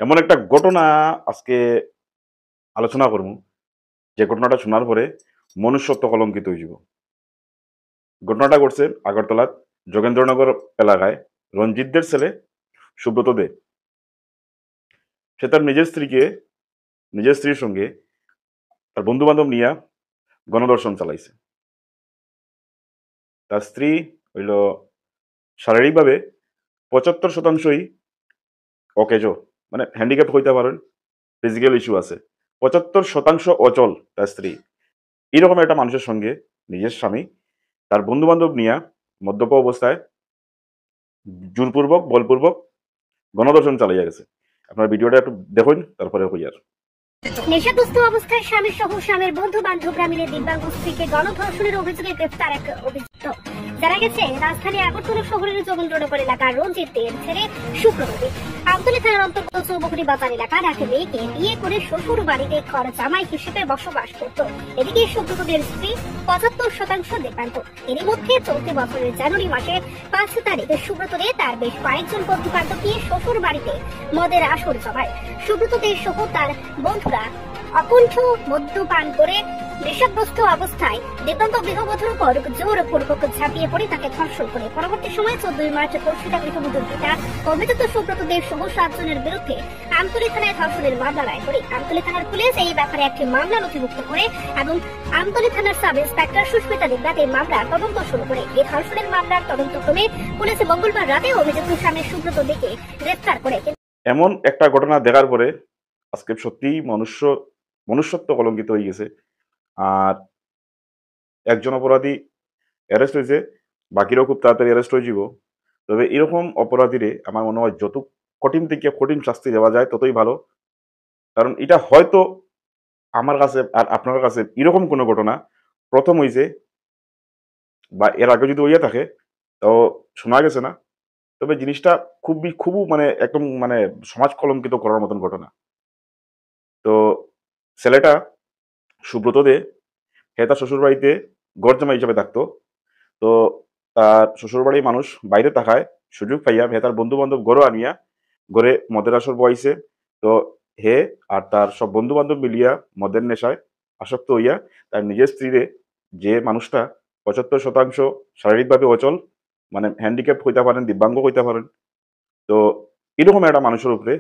এমন একটা ঘটনা আজকে আলোচনা করব, যে ঘটনাটা শোনার পরে মনুষ্যত্ব কলঙ্কিত হয়ে যাব। ঘটনাটা ঘটছে আগরতলার যোগেন্দ্রনগর এলাকায়। রঞ্জিতদের ছেলে সুব্রত দে, সে তার নিজের স্ত্রীর সঙ্গে তার বন্ধু বান্ধব নিয়ে গণদর্শন চালাইছে। তার স্ত্রী হইল শারীরিকভাবে ৭৫%ই অকেজ, মানে হ্যান্ডিক্যাপ হইতে পারেন, ফিজিক্যাল ইস্যু আছে। ৭৫% অচল তার স্ত্রী। এরকম একটা মানুষের সঙ্গে নিজের স্বামী তার বন্ধু বান্ধব নিয়ে মদ্যপ অবস্থায় জোরপূর্বক বলপূর্বক গণদর্শন চালিয়ে গেছে। আপনার ভিডিওটা একটু দেখুন, তারপরে হইয়ার। নেশাগ্রস্ত অবস্থায় স্বামী সহ স্বামীর বন্ধু বান্ধবরা মিলে দিব্যাঙ্গ স্ত্রীকে গণধর্ষণের অভিযোগে গ্রেফতার এক অভিযুক্ত। জানা গেছে, রাজধানী আগরতলা শহরের যোগেন্দ্রনগর এলাকার রঞ্জিতের ছেলে সুব্রত দে আমতলী থানার অন্তর্গত চৌবকুড়ি বাজার এলাকার এক মেয়েকে বিয়ে করে শ্বশুর বাড়িতে ঘর জামাই হিসেবে বসবাস করত। এদিকে সুব্রত দের স্ত্রী ৭৫% দিব্যাঙ্গ। এরই মধ্যে চলতি বছরের জানুয়ারি মাসের ৫ তারিখে সুব্রত দে তার বেশ কয়েকজন বন্ধু বান্ধব নিয়ে শ্বশুর বাড়িতে মদের আসর জমায়। সুব্রত দে সহ তার বন্ধুরা অকুণ্ঠ মদ্যপান করে নেশাগ্রস্ত অবস্থায় দিব্যাঙ্গ গৃহবধূর উপর জোরপূর্বক ঝাঁপিয়ে পড়ে তাকে ধর্ষণ করে। পরবর্তী সময়ে ১৪ মার্চ পরিষদা গৃহবধূর পিতা অভিযুক্ত সুব্রত দেব সহ ৭ জনের বিরুদ্ধে আমতলী থানায় ধর্ষণের মামলা দায়ের করে। আমতলী থানার পুলিশ এই ব্যাপারে একটি মামলা নথিভুক্ত করে এবং আমতলী থানার সাব ইন্সপেক্টর সুস্মিতা দেবনাথ এই মামলার তদন্ত শুরু করে। এই ধর্ষণের মামলার তদন্তক্রমে পুলিশ মঙ্গলবার রাতে অভিযুক্ত স্বামী সুব্রত দেবকে গ্রেফতার করে। এমন একটা ঘটনা দেখার পরে আজকে সত্যিই মনুষ্যত্ব কলঙ্কিত হয়ে গেছে। আর একজন অপরাধী অ্যারেস্ট হয়েছে, বাকিরাও খুব তাড়াতাড়ি অ্যারেস্ট হয়ে যাব। তবে এরকম অপরাধীরে আমার মনে হয় যত কঠিন থেকে কঠিন শাস্তি দেওয়া যায় ততই ভালো। কারণ এটা হয়তো আমার কাছে আর আপনার কাছে এরকম কোনো ঘটনা প্রথম হয়েছে, বা এর আগে যদি হইয়া থাকে তাও শোনা গেছে না। তবে জিনিসটা খুব মানে একদম মানে সমাজ কলঙ্কিত করার মতন ঘটনা। তো ছেলেটা সুব্রত দে, হে তার শ্বশুরবাড়িতে গরজামাই হিসাবে থাকতো। তো তার শ্বশুরবাড়ির মানুষ বাইরে থাকায় সুযোগ পাইয়া হে তার বন্ধু বান্ধব গড়ে আনিয়া গড়ে মদের আসর বয়াইছে। তো হে আর তার সব বন্ধু বান্ধব মিলিয়া মদের নেশায় আসক্ত হইয়া তার নিজের স্ত্রীরে, যে মানুষটা ৭৫% শারীরিকভাবে অচল, মানে হ্যান্ডিক্যাপ হইতে পারেন, দিব্যাঙ্গ হইতে পারেন, তো এরকম একটা মানুষের উপরে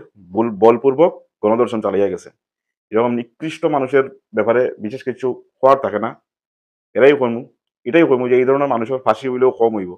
বলপূর্বক গণদর্শন চালিয়ে গেছে। এরকম নিকৃষ্ট মানুষের ব্যাপারে বিশেষ কিছু হওয়ার থাকে না। এটাই কইমু যে এই ধরনের মানুষের ফাঁসি হইলেও কম হইব।